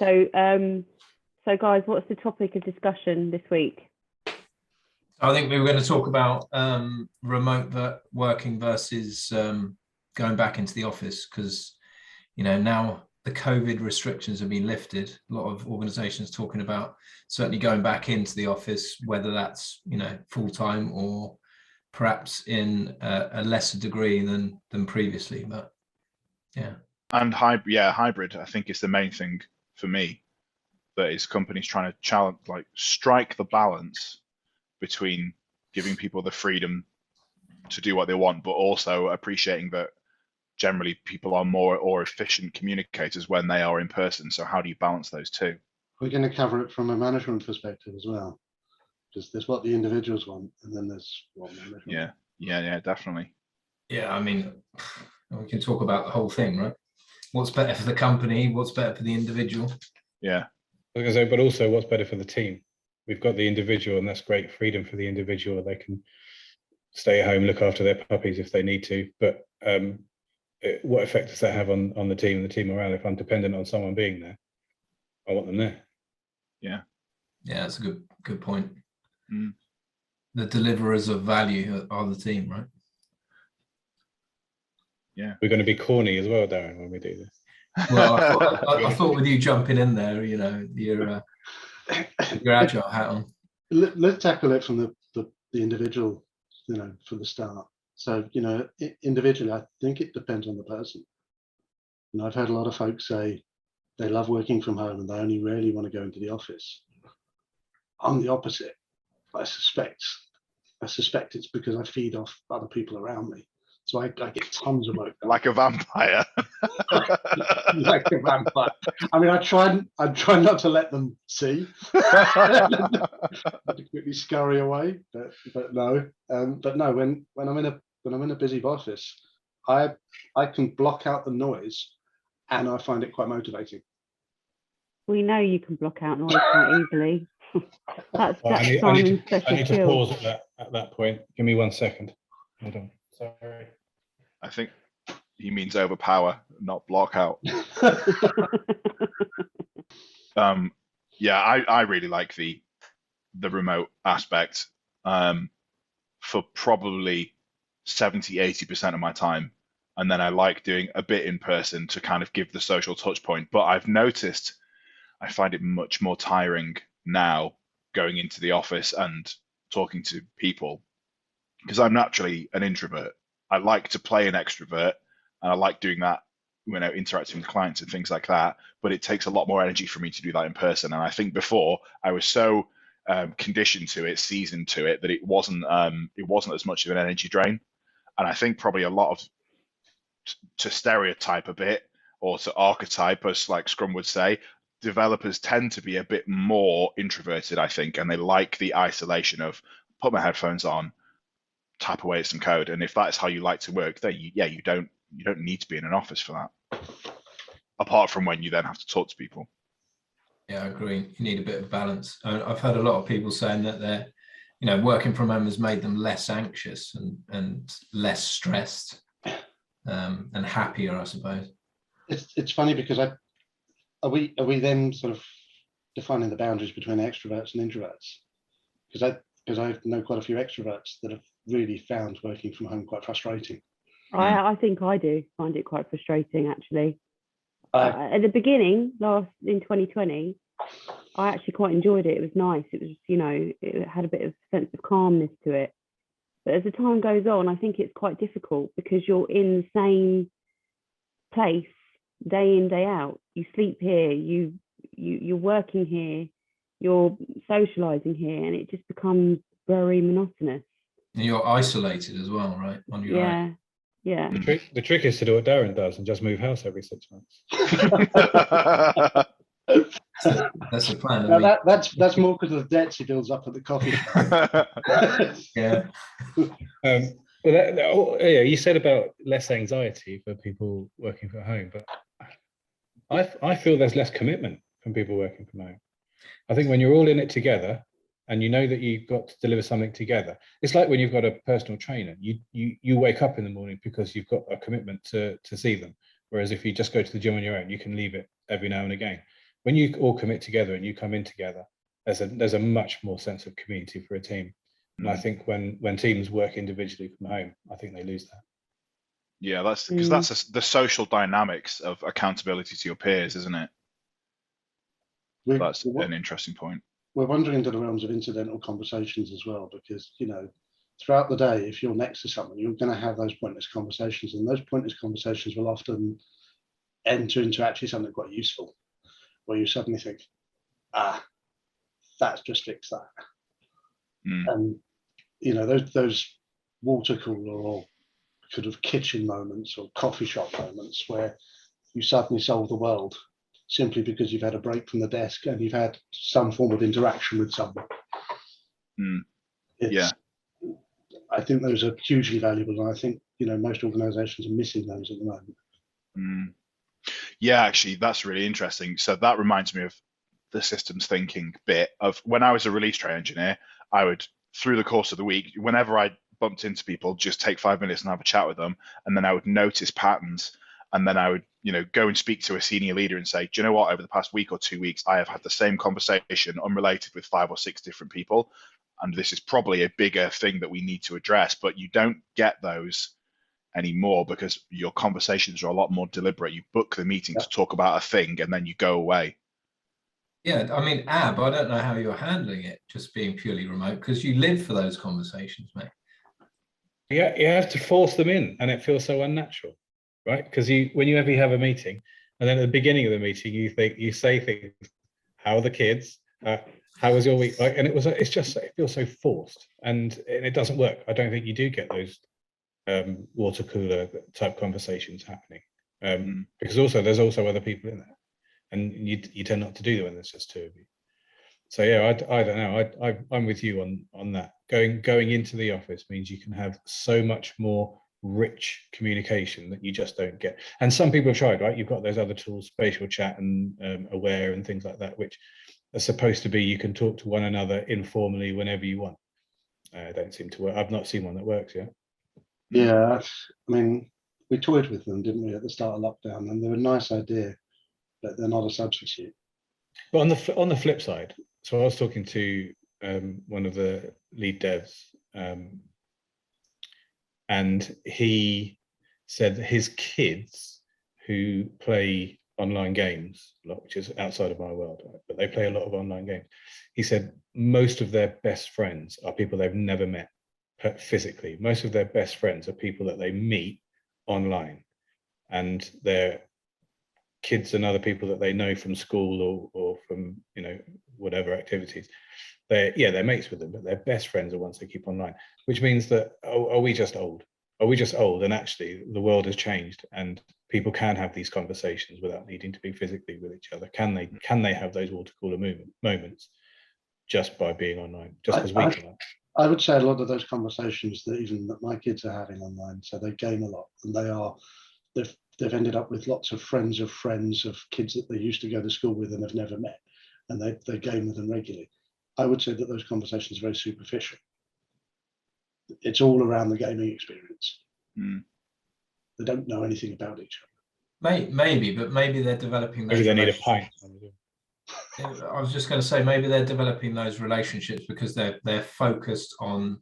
So guys, what's the topic of discussion this week? I think we were going to talk about remote working versus going back into the office, because now the COVID restrictions have been lifted. A lot of organizations talking about certainly going back into the office, whether that's full-time or perhaps in a lesser degree than previously. But yeah, and hybrid I think is the main thing for me, that is companies trying to strike the balance between giving people the freedom to do what they want, but also appreciating that generally people are more or efficient communicators when they are in person. So how do you balance those two? We're going to cover it from a management perspective as well, because there's what the individuals want, and then there's what management. Yeah, definitely. Yeah, I mean, we can talk about the whole thing, right? What's better for the company? What's better for the individual? Yeah. But also what's better for the team? We've got the individual, and that's great freedom for the individual. They can stay at home, look after their puppies if they need to. But what effect does that have on the team and the team morale? If I'm dependent on someone being there, I want them there. Yeah, that's a good point. Mm. The deliverers of value are the team, right? Yeah. We're going to be corny as well, Darren, when we do this. Well, I thought with you jumping in there, your Agile hat on. Let's tackle it from the individual, from the start. So, individually, I think it depends on the person. I've heard a lot of folks say they love working from home and they only really want to go into the office. I'm the opposite. I suspect it's because I feed off other people around me. So I get tons of work done. Like a vampire. Like a vampire. I mean, I try not to let them see. To quickly scurry away, but no. But no, when I'm in a busy office, I can block out the noise, and I find it quite motivating. We know you can block out noise quite easily. That's I need to pause at that point. Give me 1 second. Hold on. Sorry. I think he means overpower, not block out. I really like the remote aspect for probably 70-80% of my time. And then I like doing a bit in person to kind of give the social touch point. But I've noticed I find it much more tiring now going into the office and talking to people, because I'm naturally an introvert. I like to play an extrovert, and I like doing that, interacting with clients and things like that. But it takes a lot more energy for me to do that in person. And I think before I was so conditioned to it, seasoned to it, that it wasn't as much of an energy drain. And I think probably a lot of, to stereotype a bit, or to archetype, as like Scrum would say, developers tend to be a bit more introverted, I think, and they like the isolation of put my headphones on, tap away at some code. And if that's how you like to work, then you don't need to be in an office for that, apart from when you then have to talk to people. Yeah, I agree. You need a bit of balance. I've heard a lot of people saying that they're, working from home has made them less anxious and less stressed and happier, I suppose. It's funny because are we then sort of defining the boundaries between extroverts and introverts? Because I know quite a few extroverts that have really found working from home quite frustrating. I think I do find it quite frustrating, actually. At the beginning, in 2020, I actually quite enjoyed it. It was nice. It was, it had a bit of sense of calmness to it. But as the time goes on, I think it's quite difficult because you're in the same place day in, day out. You sleep here, you're working here, you're socializing here, and it just becomes very monotonous. And you're isolated as well, right? On your own. Yeah. The trick is to do what Darren does and just move house every 6 months. That's the plan. Now that's more because of the debts he builds up at the coffee shop. Yeah. You said about less anxiety for people working from home, but I feel there's less commitment from people working from home. I think when you're all in it together and you know that you've got to deliver something together, it's like when you've got a personal trainer. You wake up in the morning because you've got a commitment to see them. Whereas if you just go to the gym on your own, you can leave it every now and again. when you all commit together and you come in together, there's a much more sense of community for a team. And I think when teams work individually from home, I think they lose that. Yeah, that's because that's the social dynamics of accountability to your peers, isn't it? That's an interesting point. We're wandering into the realms of incidental conversations as well, because, you know, throughout the day, if you're next to someone, you're going to have those pointless conversations, and those pointless conversations will often enter into actually something quite useful, where you suddenly think, that's just fix that. And, you know, those water cooler or sort of kitchen moments or coffee shop moments where you suddenly solve the world simply because you've had a break from the desk and you've had some form of interaction with someone. I think those are hugely valuable, and I think, you know, most organizations are missing those at the moment. Yeah, actually, that's really interesting. So that reminds me of the systems thinking bit of when I was a release train engineer. I would, through the course of the week, whenever I bumped into people, just take 5 minutes and have a chat with them, and then I would notice patterns, and then I would, you know, go and speak to a senior leader and say, do you know what, over the past week or 2 weeks, I have had the same conversation unrelated with 5 or 6 different people, and this is probably a bigger thing that we need to address. But you don't get those anymore because your conversations are a lot more deliberate. You book the meeting to talk about a thing, and then you go away. Yeah, I mean, Ab, I don't know how you're handling it, just being purely remote, because you live for those conversations, mate. Yeah, you have to force them in, and it feels so unnatural, right? Because whenever you have a meeting, and then at the beginning of the meeting, you say things, how are the kids? How was your week? Like, and it feels so forced, and it doesn't work. I don't think you do get those water cooler type conversations happening, because there's also other people in there, and you tend not to do that when there's just two of you. So yeah, I don't know. I'm with you on that. Going into the office means you can have so much more rich communication that you just don't get. And some people have tried, right? You've got those other tools, spatial chat and Aware and things like that, which are supposed to be you can talk to one another informally whenever you want. Don't seem to work. I've not seen one that works yet. Yeah, I mean, we toyed with them, didn't we, at the start of lockdown, and they're a nice idea, but they're not a substitute. But on the flip side, so I was talking to one of the lead devs, and he said that his kids who play online games, which is outside of my world, right? But they play a lot of online games. He said most of their best friends are people they've never met physically. Most of their best friends are people that they meet online, and they're kids and other people that they know from school or from, you know, whatever activities. They're mates with them, but their best friends are ones they keep online, which means that are we just old? Are we just old? And actually the world has changed, and people can have these conversations without needing to be physically with each other. Can they have those water cooler moments just by being online, just because we can? I would say a lot of those conversations that my kids are having online, so they game a lot, and they've ended up with lots of friends of kids that they used to go to school with and have never met, and they game with them regularly. I would say that those conversations are very superficial. It's all around the gaming experience. They don't know anything about each other. Maybe, but maybe they're developing those. Maybe they need a pint. I was just going to say, maybe they're developing those relationships because they're focused on,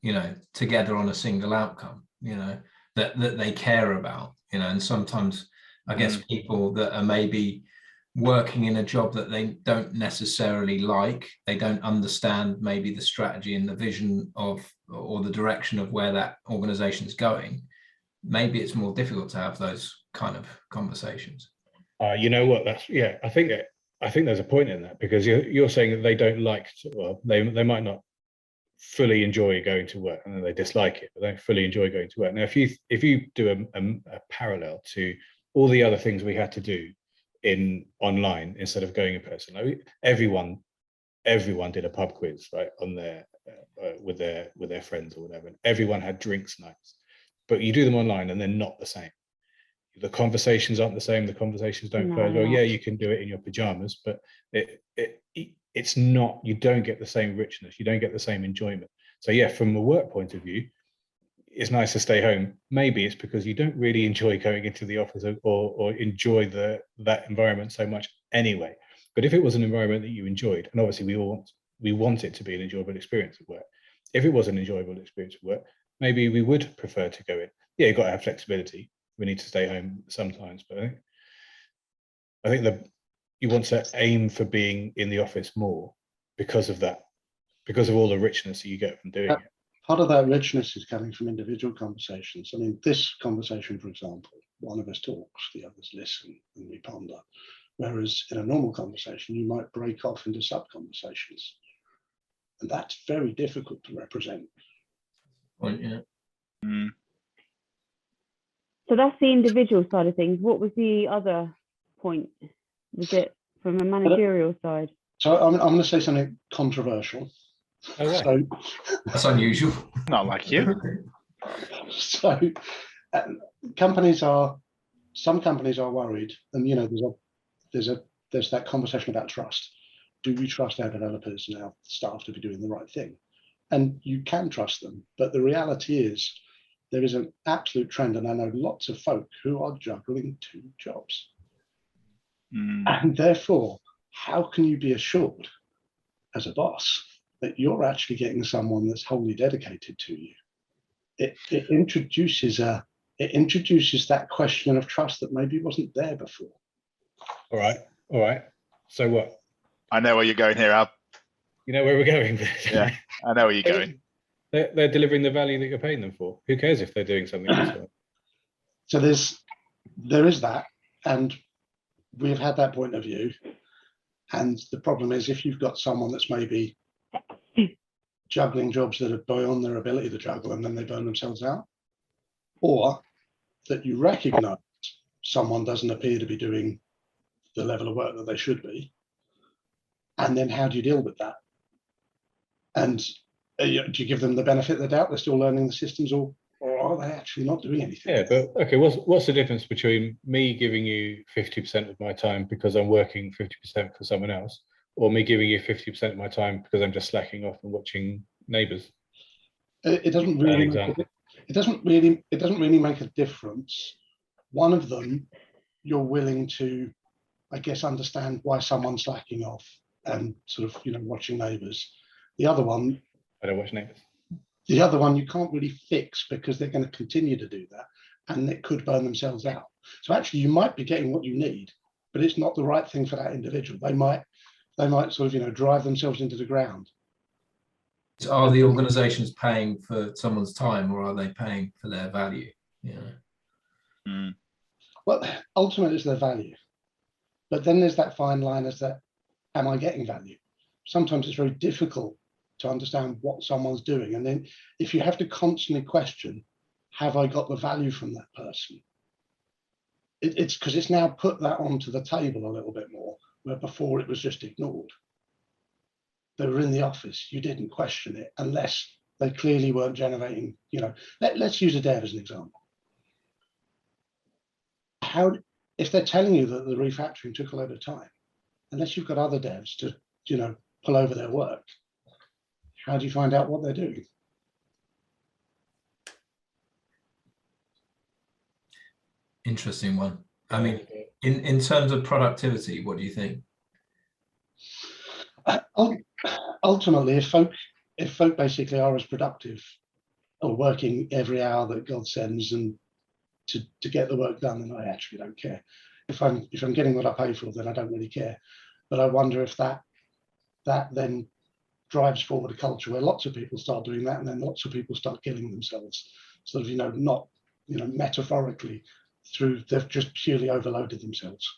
you know, together on a single outcome, you know, that they care about, you know. And sometimes I guess people that are maybe working in a job that they don't necessarily like, they don't understand maybe the strategy and the vision of, or the direction of where that organization is going, maybe it's more difficult to have those kind of conversations. You know what? I think there's a point in that, because you're saying that they don't like to, well, they might not fully enjoy going to work, and then they dislike it, but they don't fully enjoy going to work. Now, if you do a parallel to all the other things we had to do in online instead of going in person, like everyone did a pub quiz, right, on their with their friends or whatever, and everyone had drinks nights, but you do them online and they're not the same. The conversations aren't the same. The conversations don't flow. Well, yeah, you can do it in your pajamas, but it's not. You don't get the same richness. You don't get the same enjoyment. So yeah, from a work point of view, it's nice to stay home. Maybe it's because you don't really enjoy going into the office or enjoy that environment so much anyway. But if it was an environment that you enjoyed, and obviously we want it to be an enjoyable experience at work. If it was an enjoyable experience at work, maybe we would prefer to go in. Yeah, you've got to have flexibility. We need to stay home sometimes, but I think that you want to aim for being in the office more because of that, because of all the richness that you get from doing it. Part of that richness is coming from individual conversations. I mean, this conversation, for example, one of us talks, the others listen, and we ponder. Whereas in a normal conversation, you might break off into sub-conversations. And that's very difficult to represent. Point, yeah. Mm. So that's the individual side of things. What was the other point? Was it from a managerial side? So I'm going to say something controversial. Oh, right. So, That's unusual. Not like you. so some companies are worried, and you know, there's that conversation about trust. Do we trust our developers and our staff to be doing the right thing? And you can trust them, but the reality is there is an absolute trend, and I know lots of folk who are juggling 2 jobs. And therefore, how can you be assured as a boss that you're actually getting someone that's wholly dedicated to you? It introduces that question of trust that maybe wasn't there before. All right. So what? I know where you're going here, Al. You know where we're going. Yeah, I know where you're going. They're delivering the value that you're paying them for. Who cares if they're doing something this way? So there is that, and we've had that point of view. And the problem is, if you've got someone that's maybe juggling jobs that are beyond their ability to juggle, and then they burn themselves out, or that you recognise someone doesn't appear to be doing the level of work that they should be, and then how do you deal with that? And do you give them the benefit of the doubt? They're still learning the systems, or are they actually not doing anything? Yeah, but okay, what's the difference between me giving you 50% of my time because I'm working 50% for someone else, or me giving you 50% of my time because I'm just slacking off and watching Neighbours? It doesn't really make a difference. One of them, you're willing to, I guess, understand why someone's slacking off and sort of, watching Neighbours. The other one, I don't watch Neighbours. The other one you can't really fix because they're going to continue to do that, and it could burn themselves out. So actually, you might be getting what you need, but it's not the right thing for that individual. They might sort of, drive themselves into the ground. Are the organisations paying for someone's time, or are they paying for their value? Yeah. Well, ultimately, it's their value, but then there's that fine line as that, am I getting value? Sometimes it's very difficult to understand what someone's doing. And then if you have to constantly question, have I got the value from that person? It's because it's now put that onto the table a little bit more, where before it was just ignored. They were in the office, you didn't question it unless they clearly weren't generating, let's use a dev as an example. If they're telling you that the refactoring took a load of time, unless you've got other devs to, pull over their work, how do you find out what they're doing? Interesting one. I mean, in terms of productivity, what do you think? Ultimately, if folk basically are as productive or working every hour that God sends and to get the work done, then I actually don't care. If I'm getting what I pay for, then I don't really care. But I wonder if that then drives forward a culture where lots of people start doing that, and then lots of people start killing themselves, sort of, not, metaphorically, through they've just purely overloaded themselves.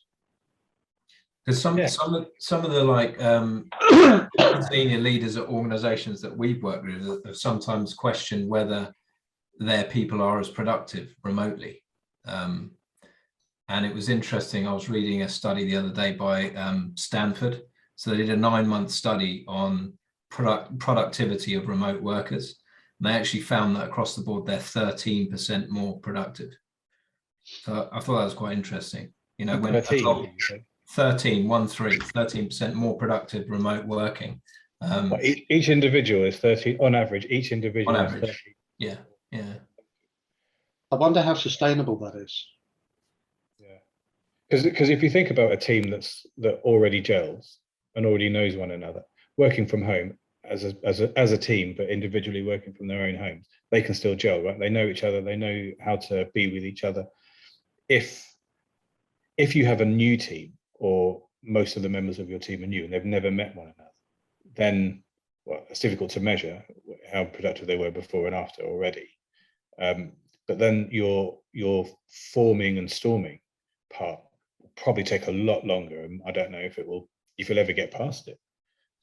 Because some of the senior leaders at organisations that we've worked with have sometimes questioned whether their people are as productive remotely. And it was interesting. I was reading a study the other day by Stanford. So they did a 9-month study on productivity of remote workers. And they actually found that across the board, they're 13% more productive. So I thought that was quite interesting. When 13% more productive remote working. Each individual is 13 on average. Each individual on is average. 30. Yeah. I wonder how sustainable that is. Yeah. Because if you think about a team that already gels and already knows one another, working from home as a team, but individually working from their own homes, they can still gel, right? They know each other, they know how to be with each other. If you have a new team, or most of the members of your team are new and they've never met one another, then, well, it's difficult to measure how productive they were before and after already. But then your forming and storming part will probably take a lot longer, and I don't know if you'll ever get past it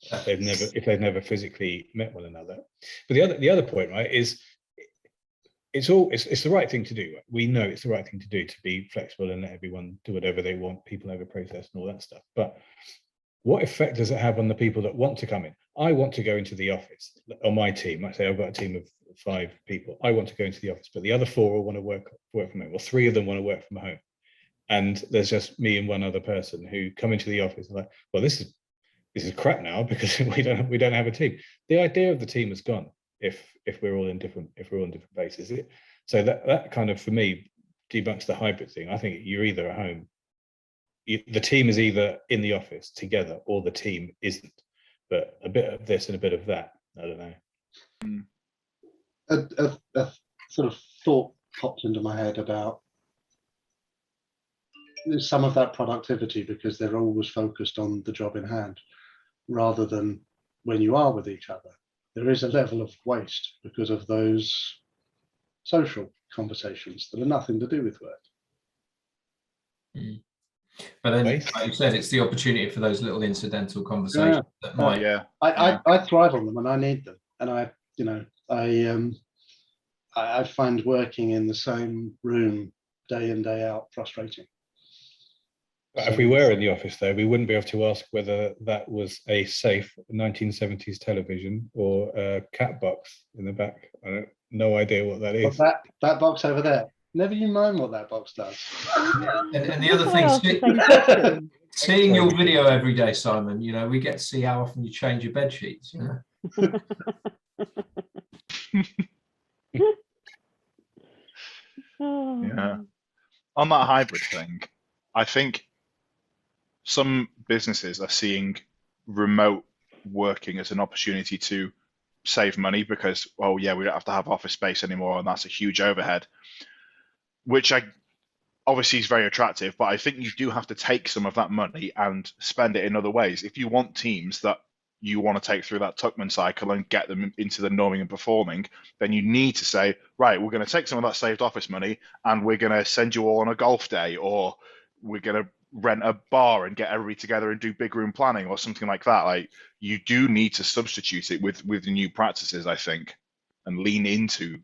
if they've never physically met one another. But the other point, right, is it's the right thing to do. Right? We know it's the right thing to do, to be flexible and let everyone do whatever they want, people over process and all that stuff. But what effect does it have on the people that want to come in? I want to go into the office on my team. I say I've got a team of 5 people. I want to go into the office, but the other 4 all want to work from home. Well, 3 of them want to work from home, and there's just me and one other person who come into the office and like, well, this is crap now because we don't have a team. The idea of the team is gone if we're all in different places. So that kind of, for me, debunks the hybrid thing. I think you're either at home. The team is either in the office together or the team isn't. But a bit of this and a bit of that, I don't know. A sort of thought popped into my head about some of that productivity, because they're always focused on the job in hand rather than when you are with each other. There is a level of waste because of those social conversations that are nothing to do with work. But then, like you said, it's the opportunity for those little incidental conversations that might. I thrive on them and I need them. And I find working in the same room day in, day out frustrating. But if we were in the office, though, we wouldn't be able to ask whether that was a safe 1970s television or a cat box in the back. I have no idea what that is. But that box over there, never you mind what that box does. And the other thing, seeing your video every day, Simon, we get to see how often you change your bed sheets. Yeah. On that hybrid thing, I think some businesses are seeing remote working as an opportunity to save money because, we don't have to have office space anymore, and that's a huge overhead, which obviously is very attractive, but I think you do have to take some of that money and spend it in other ways. If you want teams that you want to take through that Tuckman cycle and get them into the norming and performing, then you need to say, right, we're going to take some of that saved office money and we're going to send you all on a golf day, or we're going to rent a bar and get everybody together and do big room planning or something like that. Like, you do need to substitute it with the new practices, I think, and lean into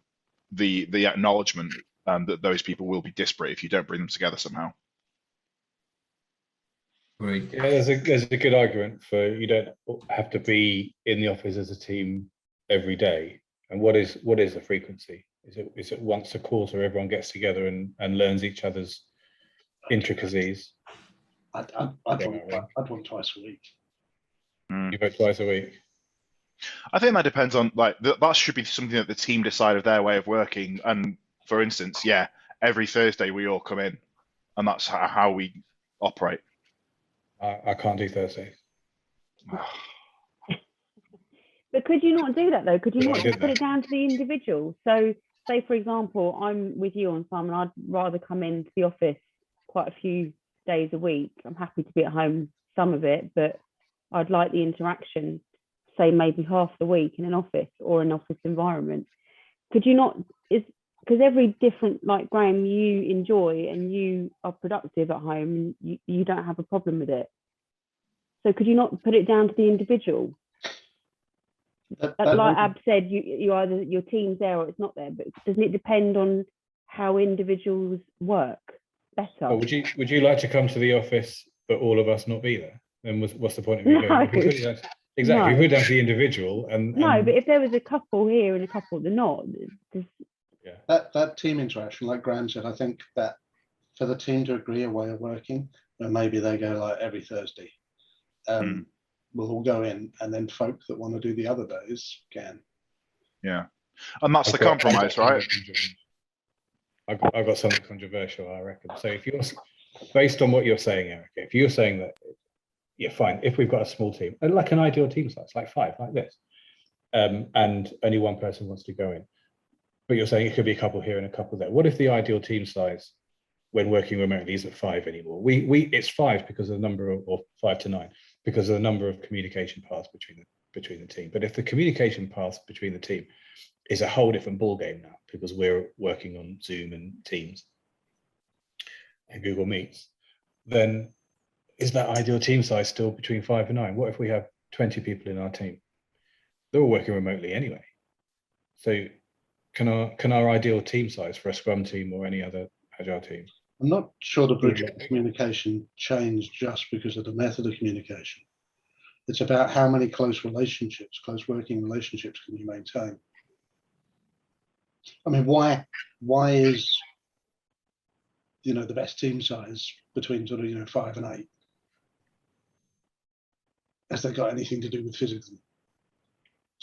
the acknowledgement that those people will be disparate if you don't bring them together somehow. Right. Yeah, there's a good argument for you don't have to be in the office as a team every day. And what is the frequency? Is it once a quarter everyone gets together and learns each other's intricacies? I'd want twice a week. You vote twice a week? I think that depends on, that should be something that the team decide of their way of working. And for instance, every Thursday we all come in, and that's how we operate. I can't do Thursdays. But could you not do that though? Could you not just put it down to the individual? So say, for example, I'm with you on Simon, I'd rather come into the office quite a few days a week. I'm happy to be at home some of it, but I'd like the interaction, say maybe half the week in an office or an office environment. Could you not, because every different, like Graham, you enjoy and you are productive at home and you don't have a problem with it. So could you not put it down to the individual? Like Ab said, you either your team's there or it's not there, but doesn't it depend on how individuals work better? Well, would you like to come to the office but all of us not be there? Then what's the point of you going? Exactly, if we're down to the individual and no, but if there was a couple here and a couple that not, that team interaction, like Graham said, I think that for the team to agree a way of working, then maybe they go like every Thursday. We'll all go in, and then folk that want to do the other days can. Yeah, and that's the compromise, right? I've got something controversial, I reckon. So based on what you're saying, Eric, if you're saying that, yeah, fine. If we've got a small team, like an ideal team size, like 5, like this, and only one person wants to go in, but you're saying it could be a couple here and a couple there. What if the ideal team size when working remotely isn't 5 anymore? It's 5 because of the number of, or 5 to 9, because of the number of communication paths between the team. But if the communication paths between the team is a whole different ball game now, because we're working on Zoom and Teams and Google Meets, then is that ideal team size still between 5 and 9? What if we have 20 people in our team? They're all working remotely anyway. So can our ideal team size for a Scrum team or any other Agile team? I'm not sure the bridge of communication changed just because of the method of communication. It's about how many close working relationships can you maintain? I mean, why is, the best team size between sort of, 5 and 8? Has that got anything to do with physical?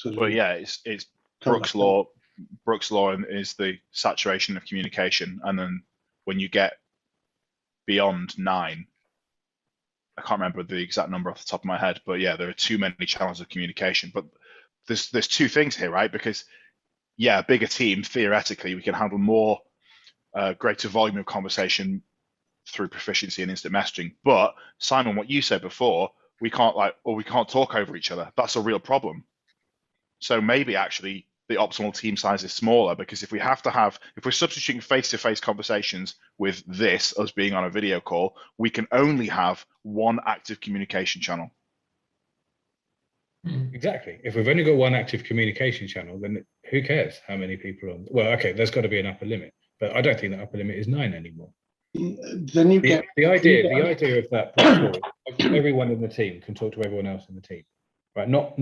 Well, yeah, it's Brooks' law. Brooks' law is the saturation of communication, and then when you get beyond 9, I can't remember the exact number off the top of my head, but yeah, there are too many channels of communication. But there's 2 things here, right? Because yeah, a bigger team, theoretically, we can handle more, greater volume of conversation through proficiency and instant messaging. But Simon, what you said before, we can't talk over each other. That's a real problem. So maybe actually the optimal team size is smaller, because if we're substituting face-to-face conversations with us being on a video call, we can only have 1 active communication channel. Exactly. If we've only got 1 active communication channel, then who cares how many people are on? Well, okay, there's got to be an upper limit, but I don't think the upper limit is 9 anymore. Then you get the idea of that everyone in the team can talk to everyone else in the team, right? Not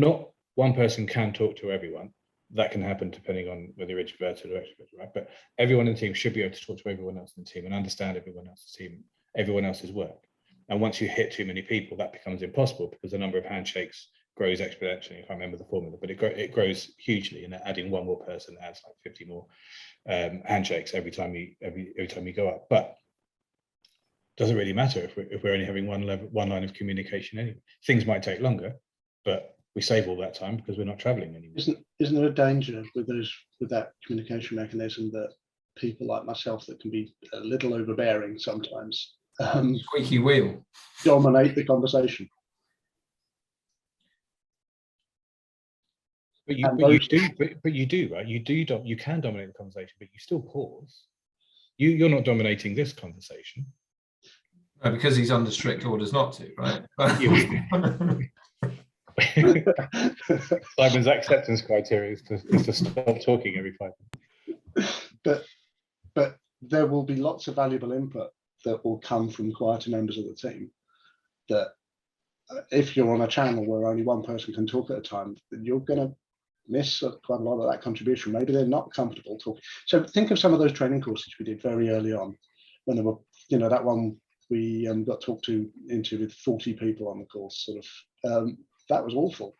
one person can talk to everyone. That can happen depending on whether you're introverted or extroverted, right? But everyone in the team should be able to talk to everyone else in the team and understand everyone else's work. And once you hit too many people, that becomes impossible, because the number of handshakes grows exponentially. If I remember the formula, but it grows hugely, and adding 1 more person adds like 50 more handshakes every time you go up. But doesn't really matter if we're only having one line of communication anyway. Things might take longer, but we save all that time because we're not traveling anymore. Isn't there a danger with that communication mechanism that people like myself that can be a little overbearing sometimes Squeaky wheel dominate the conversation? But you do, right? You can dominate the conversation, but you still pause. You're not dominating this conversation. No, because he's under strict orders not to, right? Simon's acceptance criteria is to stop talking every 5 minutes. But there will be lots of valuable input that will come from quieter members of the team, that if you're on a channel where only 1 person can talk at a time, you're going to miss quite a lot of that contribution. Maybe they're not comfortable talking. So think of some of those training courses we did very early on, when there were, that one we got talked into with 40 people on the course, sort of, that was awful,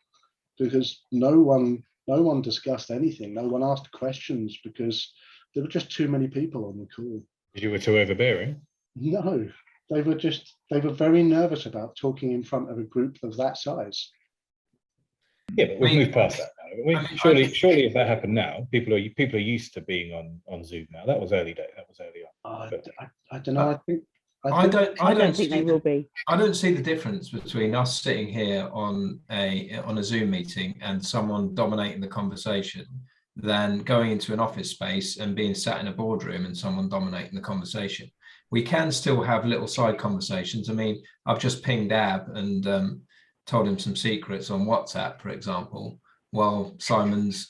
because no one discussed anything. No one asked questions because there were just too many people on the call. You were too overbearing? No, they were very nervous about talking in front of a group of that size. Yeah, but we've moved past that now. Surely if that happened now, people are used to being on Zoom now. That was early day. That was early on. I don't know. I don't think they will be. I don't see the difference between us sitting here on a Zoom meeting and someone dominating the conversation than going into an office space and being sat in a boardroom and someone dominating the conversation. We can still have little side conversations. I mean, I've just pinged Ab and told him some secrets on WhatsApp, for example, while Simon's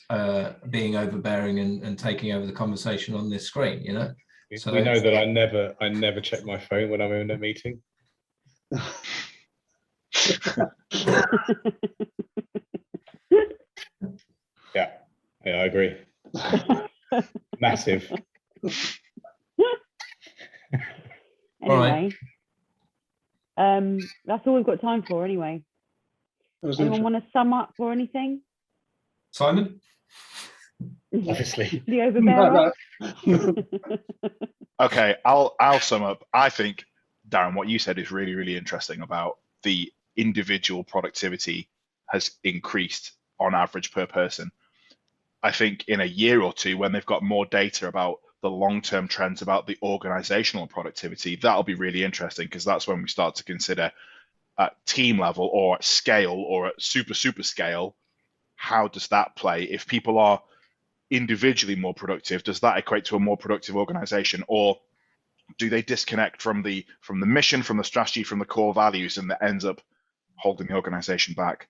being overbearing and taking over the conversation on this screen, So we know that I never check my phone when I'm in a meeting. Yeah, I agree. Massive. Anyway, that's all we've got time for anyway. Anyone want to sum up or anything? Simon? Obviously. The overbearer? Okay, I'll sum up. I think Darren, what you said is really, really interesting about the individual productivity has increased on average per person. I think in a year or two, when they've got more data about the long-term trends about the organizational productivity, that'll be really interesting, because that's when we start to consider at team level or at scale or at super scale, how does that play? If people are individually more productive, does that equate to a more productive organization, or do they disconnect from the mission, from the strategy, from the core values, and that ends up holding the organization back?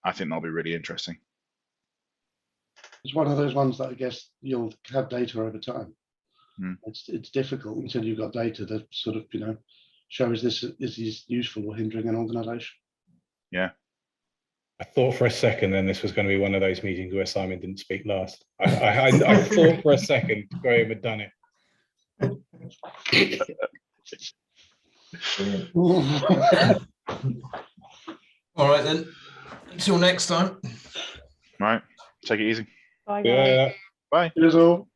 I think that'll be really interesting. It's one of those ones that I guess you'll have data over time. It's difficult until you've got data that sort of, you know, shows this is useful or hindering an organization. Yeah. I thought for a second then this was going to be one of those meetings where Simon didn't speak last. I thought for a second Graham had done it. All right then. Until next time. Right. Take it easy. Bye, guys. Yeah. Bye. Here's all.